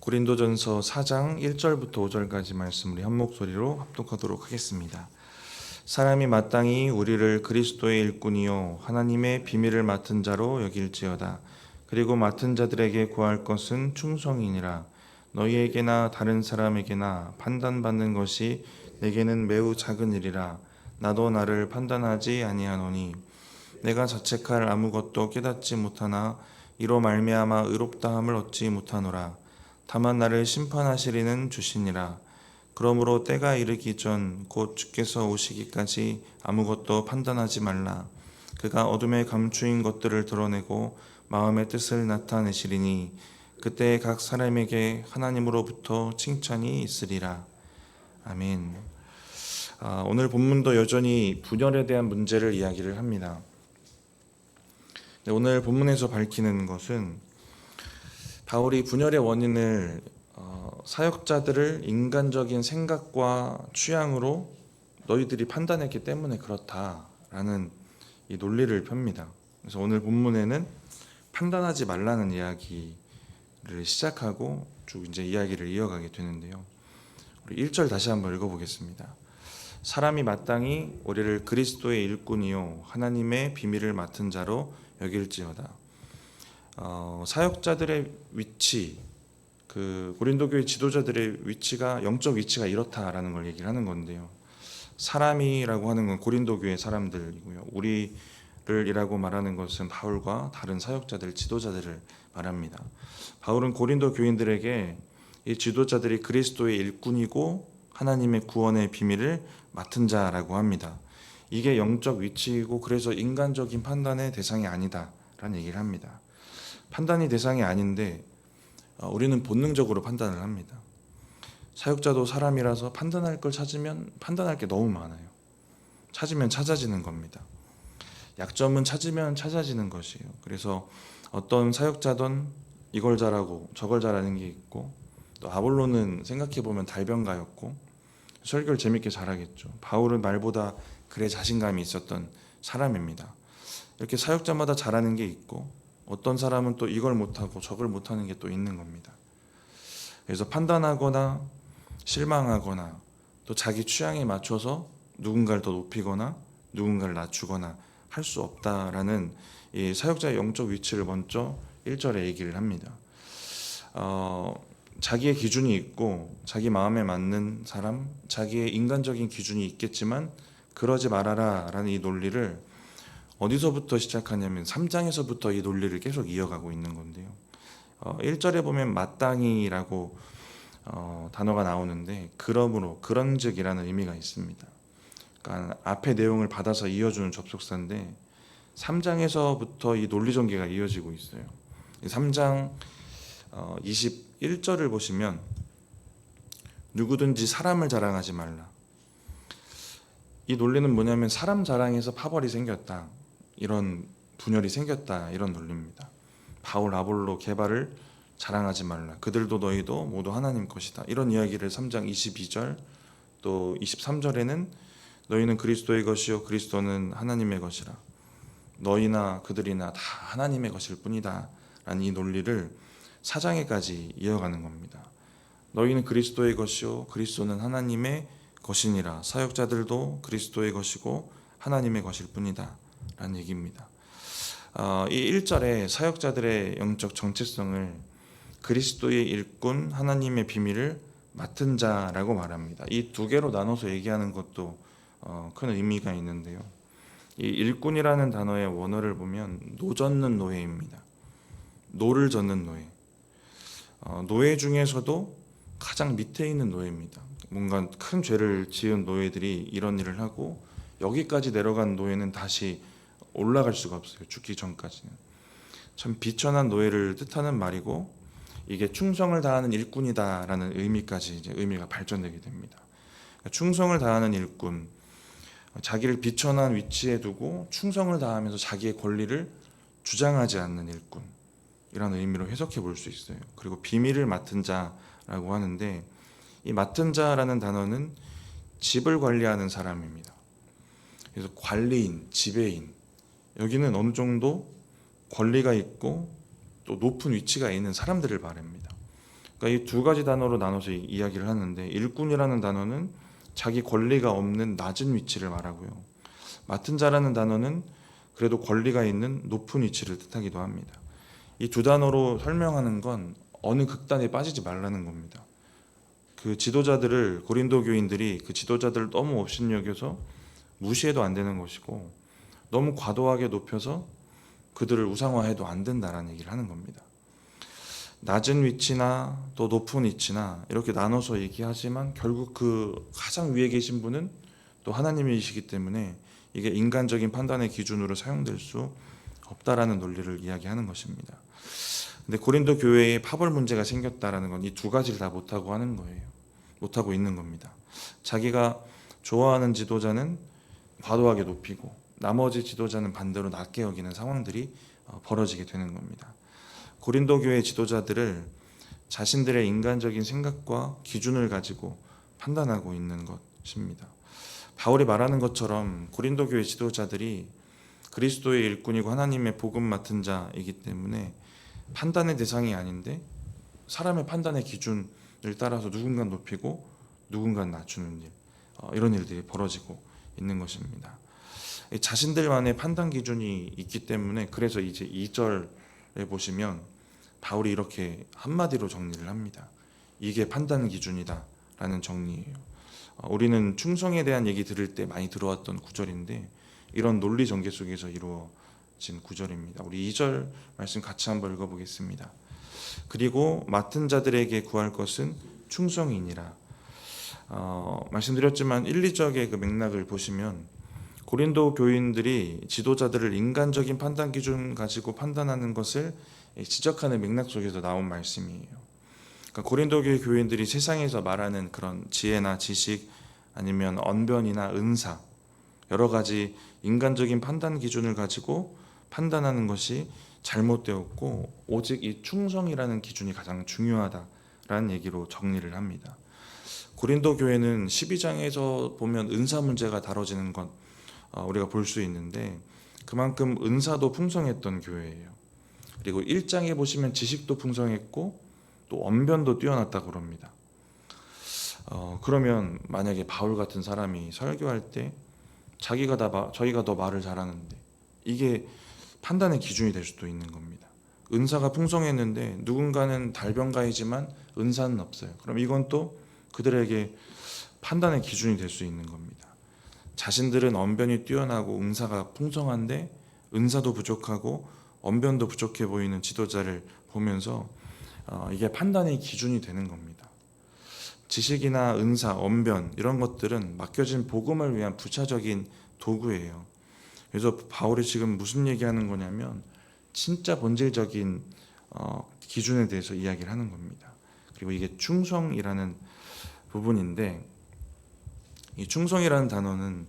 고린도전서 4장 1절부터 5절까지 말씀 우리 한 목소리로 합독하도록 하겠습니다. 사람이 마땅히 우리를 그리스도의 일꾼이요 하나님의 비밀을 맡은 자로 여길지어다. 그리고 맡은 자들에게 구할 것은 충성이니라. 너희에게나 다른 사람에게나 판단받는 것이 내게는 매우 작은 일이라. 나도 나를 판단하지 아니하노니 내가 자책할 아무것도 깨닫지 못하나 이로 말미암아 의롭다함을 얻지 못하노라. 다만 나를 심판하시리는 주시니라. 그러므로 때가 이르기 전 곧 주께서 오시기까지 아무것도 판단하지 말라. 그가 어둠에 감추인 것들을 드러내고 마음의 뜻을 나타내시리니 그때 각 사람에게 하나님으로부터 칭찬이 있으리라. 아멘. 오늘 본문도 여전히 분열에 대한 문제를 이야기를 합니다. 오늘 본문에서 밝히는 것은 바울이 분열의 원인을 사역자들을 인간적인 생각과 취향으로 너희들이 판단했기 때문에 그렇다라는 이 논리를 펴니다. 그래서 오늘 본문에는 판단하지 말라는 이야기를 시작하고 쭉 이제 이야기를 이어가게 되는데요. 우리 1절 다시 한번 읽어보겠습니다. 사람이 마땅히 우리를 그리스도의 일꾼이요 하나님의 비밀을 맡은 자로 여길지어다. 사역자들의 위치, 그 고린도 교회 지도자들의 위치가 영적 위치가 이렇다라는 걸 얘기를 하는 건데요. 사람이라고 하는 건 고린도 교회 사람들이고요. 우리를이라고 말하는 것은 바울과 다른 사역자들, 지도자들을 말합니다. 바울은 고린도 교인들에게 이 지도자들이 그리스도의 일꾼이고 하나님의 구원의 비밀을 맡은 자라고 합니다. 이게 영적 위치이고 그래서 인간적인 판단의 대상이 아니다라는 얘기를 합니다. 판단이 대상이 아닌데 우리는 본능적으로 판단을 합니다. 사역자도 사람이라서 판단할 걸 찾으면 판단할 게 너무 많아요. 찾으면 찾아지는 겁니다. 약점은 찾으면 찾아지는 것이에요. 그래서 어떤 사역자든 이걸 잘하고 저걸 잘하는 게 있고, 또 아볼로는 생각해보면 달변가였고 설교를 재밌게 잘하겠죠. 바울은 말보다 글에 자신감이 있었던 사람입니다. 이렇게 사역자마다 잘하는 게 있고 어떤 사람은 또 이걸 못하고 저걸 못하는 게 또 있는 겁니다. 그래서 판단하거나 실망하거나 또 자기 취향에 맞춰서 누군가를 더 높이거나 누군가를 낮추거나 할 수 없다라는 이 사역자의 영적 위치를 먼저 1절에 얘기를 합니다. 자기의 기준이 있고 자기 마음에 맞는 사람, 자기의 인간적인 기준이 있겠지만 그러지 말아라 라는 이 논리를 어디서부터 시작하냐면 3장에서부터 이 논리를 계속 이어가고 있는 건데요. 1절에 보면 마땅히라고 단어가 나오는데 그러므로, 그런즉이라는 의미가 있습니다. 그러니까 앞의 내용을 받아서 이어주는 접속사인데 3장에서부터 이 논리 전개가 이어지고 있어요. 3장 21절을 보시면 누구든지 사람을 자랑하지 말라. 이 논리는 뭐냐면 사람 자랑에서 파벌이 생겼다, 이런 분열이 생겼다, 이런 논리입니다. 바울, 아볼로, 게바를 자랑하지 말라. 그들도 너희도 모두 하나님 것이다. 이런 이야기를 3장 22절 또 23절에는 너희는 그리스도의 것이요 그리스도는 하나님의 것이라. 너희나 그들이나 다 하나님의 것일 뿐이다 라는 이 논리를 4장에까지 이어가는 겁니다. 너희는 그리스도의 것이요 그리스도는 하나님의 것이니라. 사역자들도 그리스도의 것이고 하나님의 것일 뿐이다 라는 얘기입니다. 이 1절에 사역자들의 영적 정체성을 그리스도의 일꾼, 하나님의 비밀을 맡은 자라고 말합니다. 이 두 개로 나눠서 얘기하는 것도 큰 의미가 있는데요. 이 일꾼이라는 단어의 원어를 보면 노젓는 노예입니다. 노를 젓는 노예. 노예 중에서도 가장 밑에 있는 노예입니다. 뭔가 큰 죄를 지은 노예들이 이런 일을 하고 여기까지 내려간 노예는 다시 올라갈 수가 없어요. 죽기 전까지는. 참 비천한 노예를 뜻하는 말이고 이게 충성을 다하는 일꾼이다라는 의미까지 이제 의미가 발전되게 됩니다. 그러니까 충성을 다하는 일꾼, 자기를 비천한 위치에 두고 충성을 다하면서 자기의 권리를 주장하지 않는 일꾼, 이런 의미로 해석해 볼 수 있어요. 그리고 비밀을 맡은 자라고 하는데 이 맡은 자라는 단어는 집을 관리하는 사람입니다. 그래서 관리인, 지배인, 여기는 어느 정도 권리가 있고 또 높은 위치가 있는 사람들을 말합니다. 그러니까 이 두 가지 단어로 나눠서 이야기를 하는데, 일꾼이라는 단어는 자기 권리가 없는 낮은 위치를 말하고요. 맡은 자라는 단어는 그래도 권리가 있는 높은 위치를 뜻하기도 합니다. 이 두 단어로 설명하는 건 어느 극단에 빠지지 말라는 겁니다. 그 지도자들을, 고린도 교인들이 그 지도자들을 너무 업신여겨서 무시해도 안 되는 것이고, 너무 과도하게 높여서 그들을 우상화해도 안 된다라는 얘기를 하는 겁니다. 낮은 위치나 또 높은 위치나 이렇게 나눠서 얘기하지만 결국 그 가장 위에 계신 분은 또 하나님이시기 때문에 이게 인간적인 판단의 기준으로 사용될 수 없다라는 논리를 이야기하는 것입니다. 근데 고린도 교회에 파벌 문제가 생겼다라는 건 이 두 가지를 다 못하고 하는 거예요. 못하고 있는 겁니다. 자기가 좋아하는 지도자는 과도하게 높이고 나머지 지도자는 반대로 낮게 여기는 상황들이 벌어지게 되는 겁니다. 고린도 교회 지도자들을 자신들의 인간적인 생각과 기준을 가지고 판단하고 있는 것입니다. 바울이 말하는 것처럼 고린도 교회 지도자들이 그리스도의 일꾼이고 하나님의 복음 맡은 자이기 때문에 판단의 대상이 아닌데 사람의 판단의 기준을 따라서 누군가 높이고 누군가 낮추는 일, 이런 일들이 벌어지고 있는 것입니다. 자신들만의 판단 기준이 있기 때문에, 그래서 이제 2절에 보시면 바울이 이렇게 한마디로 정리를 합니다. 이게 판단 기준이다 라는 정리예요. 우리는 충성에 대한 얘기 들을 때 많이 들어왔던 구절인데, 이런 논리 전개 속에서 이루어진 구절입니다. 우리 2절 말씀 같이 한번 읽어보겠습니다. 그리고 맡은 자들에게 구할 것은 충성이니라. 말씀드렸지만 1, 2절의 그 맥락을 보시면 고린도 교인들이 지도자들을 인간적인 판단 기준 가지고 판단하는 것을 지적하는 맥락 속에서 나온 말씀이에요. 그러니까 고린도 교회 교인들이 세상에서 말하는 그런 지혜나 지식 아니면 언변이나 은사, 여러 가지 인간적인 판단 기준을 가지고 판단하는 것이 잘못되었고, 오직 이 충성이라는 기준이 가장 중요하다라는 얘기로 정리를 합니다. 고린도 교회는 12장에서 보면 은사 문제가 다뤄지는 것 우리가 볼 수 있는데, 그만큼 은사도 풍성했던 교회예요. 그리고 1장에 보시면 지식도 풍성했고 또 언변도 뛰어났다고 그럽니다. 그러면 만약에 바울 같은 사람이 설교할 때 저희가 더 말을 잘하는데, 이게 판단의 기준이 될 수도 있는 겁니다. 은사가 풍성했는데 누군가는 달변가이지만 은사는 없어요. 그럼 이건 또 그들에게 판단의 기준이 될 수 있는 겁니다. 자신들은 언변이 뛰어나고 은사가 풍성한데 은사도 부족하고 언변도 부족해 보이는 지도자를 보면서 이게 판단의 기준이 되는 겁니다. 지식이나 은사, 언변 이런 것들은 맡겨진 복음을 위한 부차적인 도구예요. 그래서 바울이 지금 무슨 얘기하는 거냐면 진짜 본질적인 기준에 대해서 이야기를 하는 겁니다. 그리고 이게 충성이라는 부분인데, 이 충성이라는 단어는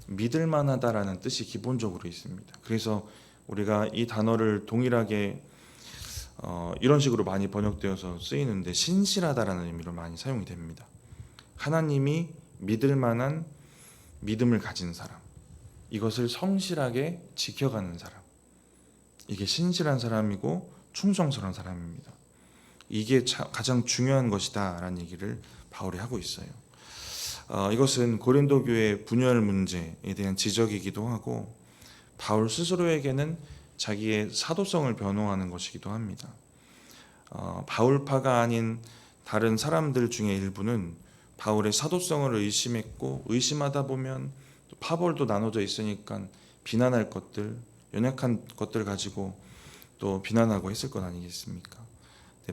믿을 만하다라는 뜻이 기본적으로 있습니다. 그래서 우리가 이 단어를 동일하게 이런 식으로 많이 번역되어서 쓰이는데, 신실하다라는 의미로 많이 사용이 됩니다. 하나님이 믿을 만한 믿음을 가진 사람, 이것을 성실하게 지켜가는 사람, 이게 신실한 사람이고 충성스러운 사람입니다. 이게 가장 중요한 것이다 라는 얘기를 바울이 하고 있어요. 이것은 고린도 교회 분열 문제에 대한 지적이기도 하고, 바울 스스로에게는 자기의 사도성을 변호하는 것이기도 합니다. 바울파가 아닌 다른 사람들 중에 일부는 바울의 사도성을 의심했고, 의심하다 보면 또 파벌도 나눠져 있으니까 비난할 것들, 연약한 것들 가지고 또 비난하고 했을 것 아니겠습니까?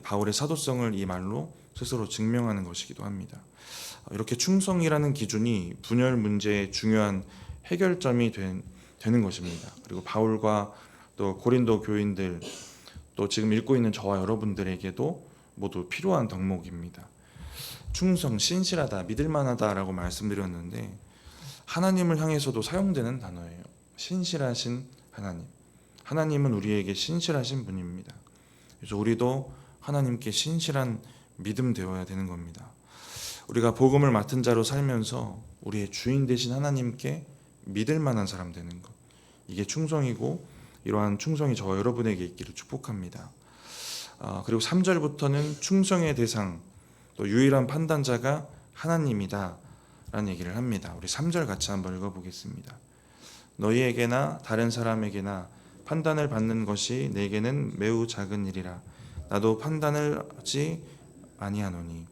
바울의 사도성을 이 말로 스스로 증명하는 것이기도 합니다. 이렇게 충성이라는 기준이 분열 문제의 중요한 해결점이 되는 것입니다. 그리고 바울과 또 고린도 교인들, 또 지금 읽고 있는 저와 여러분들에게도 모두 필요한 덕목입니다. 충성, 신실하다, 믿을만하다라고 말씀드렸는데, 하나님을 향해서도 사용되는 단어예요. 신실하신 하나님. 하나님은 우리에게 신실하신 분입니다. 그래서 우리도 하나님께 신실한 믿음 되어야 되는 겁니다. 우리가 복음을 맡은 자로 살면서 우리의 주인 되신 하나님께 믿을 만한 사람 되는 것, 이게 충성이고, 이러한 충성이 저와 여러분에게 있기를 축복합니다. 그리고 3절부터는 충성의 대상, 또 유일한 판단자가 하나님이다 라는 얘기를 합니다. 우리 3절 같이 한번 읽어보겠습니다. 너희에게나 다른 사람에게나 판단을 받는 것이 내게는 매우 작은 일이라. 나도 판단을 하지 아니하노니.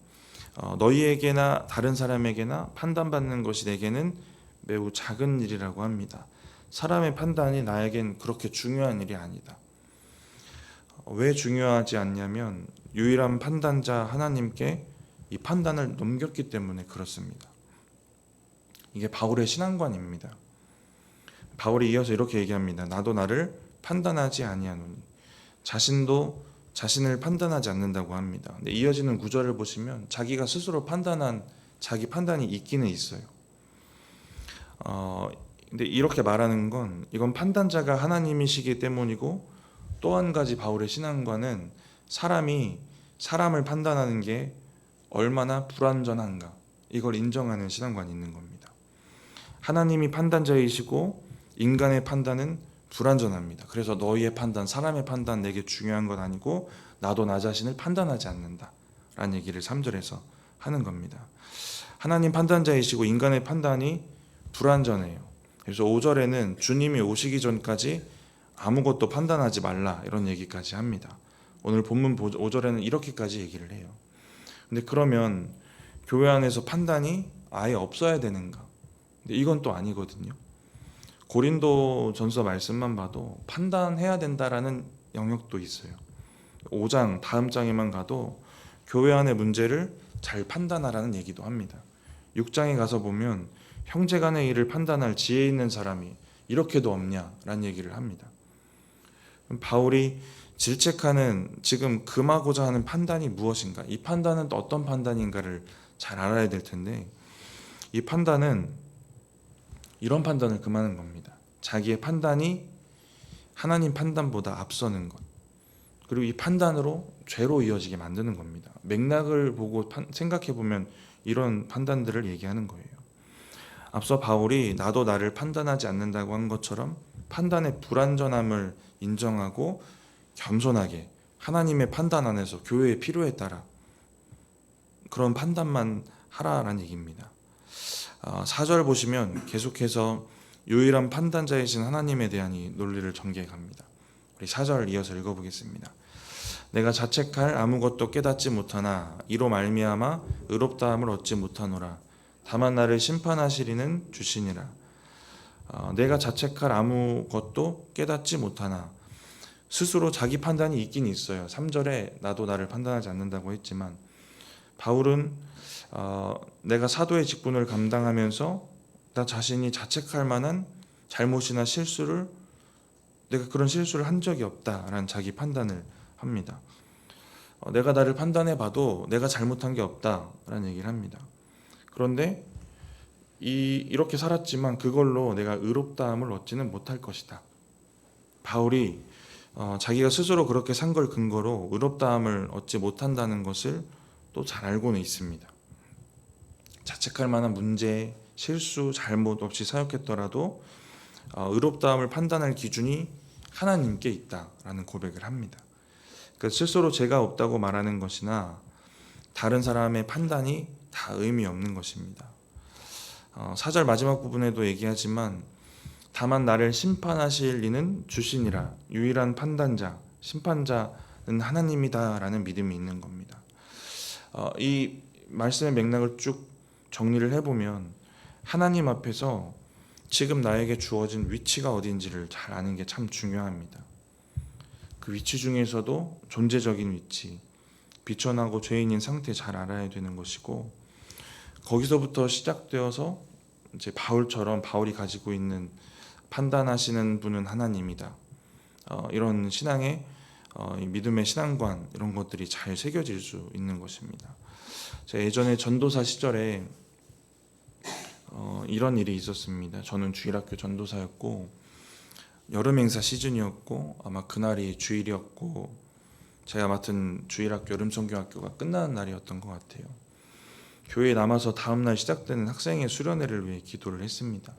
너희에게나 다른 사람에게나 판단받는 것이 내게는 매우 작은 일이라고 합니다. 사람의 판단이 나에겐 그렇게 중요한 일이 아니다. 왜 중요하지 않냐면 유일한 판단자 하나님께 이 판단을 넘겼기 때문에 그렇습니다. 이게 바울의 신앙관입니다. 바울이 이어서 이렇게 얘기합니다. 나도 나를 판단하지 아니하노니. 자신도 자신을 판단하지 않는다고 합니다. 근데 이어지는 구절을 보시면 자기가 스스로 판단한 자기 판단이 있기는 있어요. 근데 이렇게 말하는 건 이건 판단자가 하나님이시기 때문이고, 또 한 가지 바울의 신앙과는 사람이 사람을 판단하는 게 얼마나 불완전한가, 이걸 인정하는 신앙관이 있는 겁니다. 하나님이 판단자이시고 인간의 판단은 불완전합니다. 그래서 너희의 판단, 사람의 판단 내게 중요한 건 아니고 나도 나 자신을 판단하지 않는다 라는 얘기를 3절에서 하는 겁니다. 하나님 판단자이시고 인간의 판단이 불완전해요. 그래서 5절에는 주님이 오시기 전까지 아무것도 판단하지 말라 이런 얘기까지 합니다. 오늘 본문 5절에는 이렇게까지 얘기를 해요. 근데 그러면 교회 안에서 판단이 아예 없어야 되는가? 근데 이건 또 아니거든요. 고린도 전서 말씀만 봐도 판단해야 된다라는 영역도 있어요. 5장 다음 장에만 가도 교회 안의 문제를 잘 판단하라는 얘기도 합니다. 6장에 가서 보면 형제 간의 일을 판단할 지혜 있는 사람이 이렇게도 없냐라는 얘기를 합니다. 바울이 질책하는, 지금 금하고자 하는 판단이 무엇인가, 이 판단은 또 어떤 판단인가를 잘 알아야 될 텐데, 이 판단은 이런 판단을 금하는 겁니다. 자기의 판단이 하나님 판단보다 앞서는 것, 그리고 이 판단으로 죄로 이어지게 만드는 겁니다. 맥락을 보고 생각해 보면 이런 판단들을 얘기하는 거예요. 앞서 바울이 나도 나를 판단하지 않는다고 한 것처럼 판단의 불완전함을 인정하고 겸손하게 하나님의 판단 안에서 교회의 필요에 따라 그런 판단만 하라라는 얘기입니다. 4절 보시면 계속해서 유일한 판단자이신 하나님에 대한 이 논리를 전개해 갑니다. 우리 4절 이어서 읽어보겠습니다. 내가 자책할 아무것도 깨닫지 못하나 이로 말미암아 의롭다함을 얻지 못하노라. 다만 나를 심판하시리는 주시니라. 내가 자책할 아무것도 깨닫지 못하나, 스스로 자기 판단이 있긴 있어요. 3절에 나도 나를 판단하지 않는다고 했지만, 바울은 내가 사도의 직분을 감당하면서 나 자신이 자책할 만한 잘못이나 실수를, 내가 그런 실수를 한 적이 없다라는 자기 판단을 합니다. 내가 나를 판단해 봐도 내가 잘못한 게 없다라는 얘기를 합니다. 그런데 이렇게 살았지만 그걸로 내가 의롭다함을 얻지는 못할 것이다. 바울이 자기가 스스로 그렇게 산 걸 근거로 의롭다함을 얻지 못한다는 것을 또 잘 알고는 있습니다. 자책할 만한 문제, 실수, 잘못 없이 사역했더라도 의롭다함을 판단할 기준이 하나님께 있다라는 고백을 합니다. 그러니까 스스로 죄가 없다고 말하는 것이나 다른 사람의 판단이 다 의미 없는 것입니다. 4절 마지막 부분에도 얘기하지만 다만 나를 심판하실 이는 주시니라. 유일한 판단자, 심판자는 하나님이다 라는 믿음이 있는 겁니다. 이 말씀의 맥락을 쭉 정리를 해보면 하나님 앞에서 지금 나에게 주어진 위치가 어딘지를 잘 아는 게 참 중요합니다. 그 위치 중에서도 존재적인 위치, 비천하고 죄인인 상태 잘 알아야 되는 것이고, 거기서부터 시작되어서 이제 바울처럼 바울이 가지고 있는 판단하시는 분은 하나님이다, 이런 신앙의 믿음의 신앙관, 이런 것들이 잘 새겨질 수 있는 것입니다. 제가 예전에 전도사 시절에 이런 일이 있었습니다. 저는 주일학교 전도사였고 여름 행사 시즌이었고 아마 그날이 주일이었고 제가 맡은 주일학교 여름선교학교가 끝나는 날이었던 것 같아요. 교회에 남아서 다음날 시작되는 학생의 수련회를 위해 기도를 했습니다.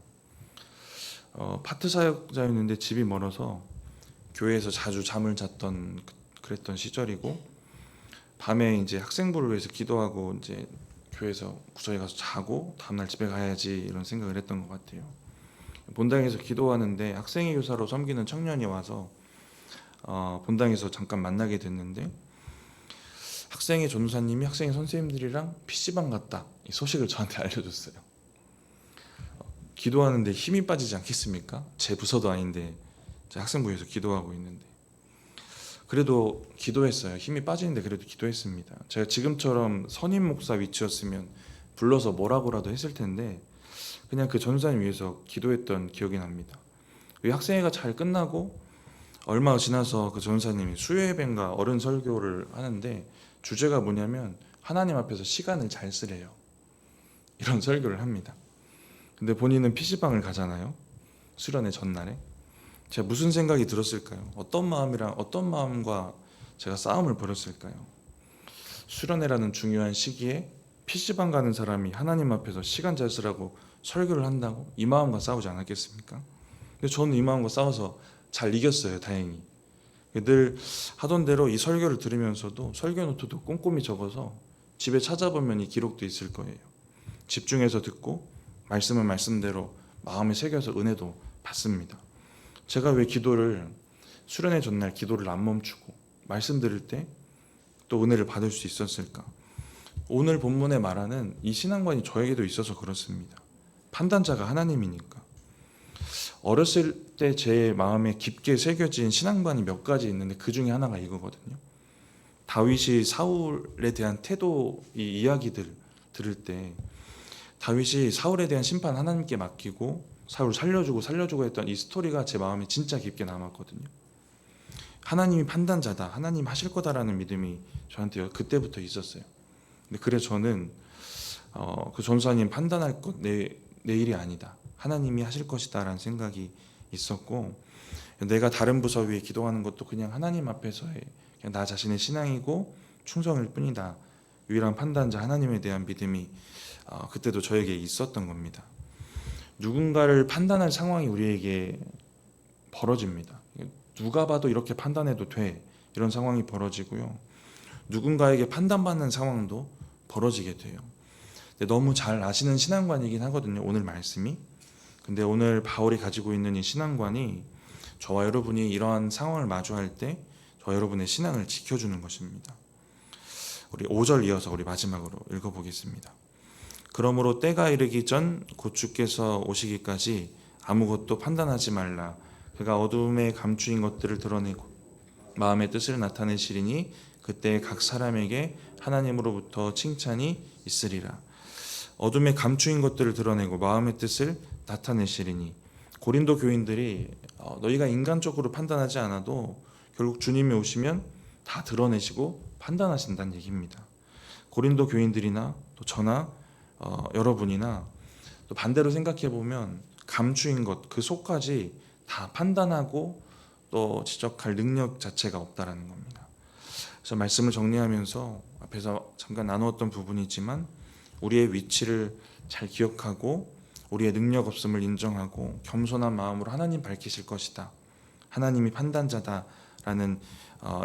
파트 사역자였는데 집이 멀어서 교회에서 자주 잠을 잤던 그랬던 시절이고, 밤에 이제 학생부를 위해서 기도하고 이제 교회에서 구석에 가서 자고 다음날 집에 가야지 이런 생각을 했던 것 같아요. 본당에서 기도하는데 학생회 교사로 섬기는 청년이 와서 본당에서 잠깐 만나게 됐는데, 학생회 전도사님이 학생회 선생님들이랑 PC방 갔다 이 소식을 저한테 알려줬어요. 기도하는데 힘이 빠지지 않겠습니까? 제 부서도 아닌데 제 학생부에서 기도하고 있는데. 그래도 기도했어요. 힘이 빠지는데 그래도 기도했습니다. 제가 지금처럼 선임 목사 위치였으면 불러서 뭐라고라도 했을 텐데 그냥 그 전도사님 위해서 기도했던 기억이 납니다. 이 학생회가 잘 끝나고 얼마 지나서 그 전도사님이 수요예배인가 어른 설교를 하는데, 주제가 뭐냐면 하나님 앞에서 시간을 잘 쓰래요. 이런 설교를 합니다. 근데 본인은 PC방을 가잖아요. 수련회 전날에. 제가 무슨 생각이 들었을까요? 어떤 마음과 제가 싸움을 벌였을까요? 수련회라는 중요한 시기에 PC방 가는 사람이 하나님 앞에서 시간 잘 쓰라고 설교를 한다고? 이 마음과 싸우지 않았겠습니까? 근데 저는 이 마음과 싸워서 잘 이겼어요, 다행히. 늘 하던 대로 이 설교를 들으면서도 설교 노트도 꼼꼼히 적어서 집에 찾아보면 이 기록도 있을 거예요. 집중해서 듣고 말씀은 말씀대로 마음에 새겨서 은혜도 받습니다. 제가 왜 수련회 전날 기도를 안 멈추고 말씀 들을 때 또 은혜를 받을 수 있었을까? 오늘 본문에 말하는 이 신앙관이 저에게도 있어서 그렇습니다. 판단자가 하나님이니까. 어렸을 때 제 마음에 깊게 새겨진 신앙관이 몇 가지 있는데 그 중에 하나가 이거거든요. 다윗이 사울에 대한 태도, 이 이야기들 들을 때 다윗이 사울에 대한 심판 하나님께 맡기고 사울 살려주고 했던 이 스토리가 제 마음에 진짜 깊게 남았거든요. 하나님이 판단자다, 하나님 하실 거다라는 믿음이 저한테 그때부터 있었어요. 근데 그래 저는 그 전사님 판단할 것 내 일이 아니다, 하나님이 하실 것이다 라는 생각이 있었고, 내가 다른 부서 위에 기도하는 것도 그냥 하나님 앞에서의 그냥 나 자신의 신앙이고 충성일 뿐이다, 유일한 판단자 하나님에 대한 믿음이 그때도 저에게 있었던 겁니다. 누군가를 판단할 상황이 우리에게 벌어집니다. 누가 봐도 이렇게 판단해도 돼, 이런 상황이 벌어지고요. 누군가에게 판단받는 상황도 벌어지게 돼요. 너무 잘 아시는 신앙관이긴 하거든요, 오늘 말씀이. 근데 오늘 바울이 가지고 있는 이 신앙관이 저와 여러분이 이러한 상황을 마주할 때 저와 여러분의 신앙을 지켜주는 것입니다. 우리 5절 이어서 우리 마지막으로 읽어보겠습니다. 그러므로 때가 이르기 전 곧 주께서 오시기까지 아무것도 판단하지 말라. 그가 어둠에 감추인 것들을 드러내고 마음의 뜻을 나타내시리니 그때 각 사람에게 하나님으로부터 칭찬이 있으리라. 어둠에 감추인 것들을 드러내고 마음의 뜻을 나타내시리니, 고린도 교인들이 너희가 인간적으로 판단하지 않아도 결국 주님이 오시면 다 드러내시고 판단하신다는 얘기입니다. 고린도 교인들이나 또 저나 여러분이나 또 반대로 생각해 보면 감추인 것 그 속까지 다 판단하고 또 지적할 능력 자체가 없다라는 겁니다. 그래서 말씀을 정리하면서 앞에서 잠깐 나누었던 부분이지만 우리의 위치를 잘 기억하고 우리의 능력 없음을 인정하고 겸손한 마음으로 하나님 밝히실 것이다, 하나님이 판단자다라는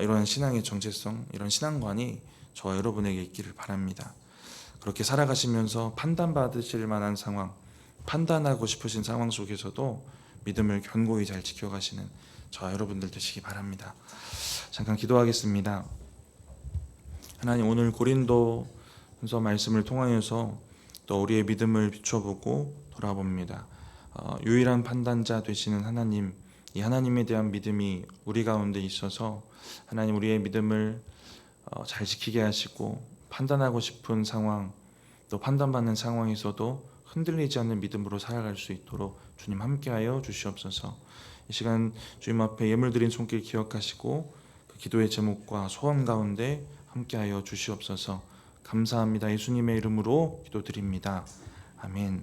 이런 신앙의 정체성, 이런 신앙관이 저와 여러분에게 있기를 바랍니다. 그렇게 살아가시면서 판단받으실 만한 상황, 판단하고 싶으신 상황 속에서도 믿음을 견고히 잘 지켜가시는 저와 여러분들 되시기 바랍니다. 잠깐 기도하겠습니다. 하나님, 오늘 고린도서 말씀을 통하여서 또 우리의 믿음을 비춰보고 돌아봅니다. 유일한 판단자 되시는 하나님, 이 하나님에 대한 믿음이 우리 가운데 있어서 하나님 우리의 믿음을 잘 지키게 하시고 판단하고 싶은 상황, 또 판단받는 상황에서도 흔들리지 않는 믿음으로 살아갈 수 있도록 주님 함께하여 주시옵소서. 이 시간 주님 앞에 예물 드린 손길 기억하시고 그 기도의 제목과 소원 가운데 함께하여 주시옵소서. 감사합니다. 예수님의 이름으로 기도드립니다. 아멘.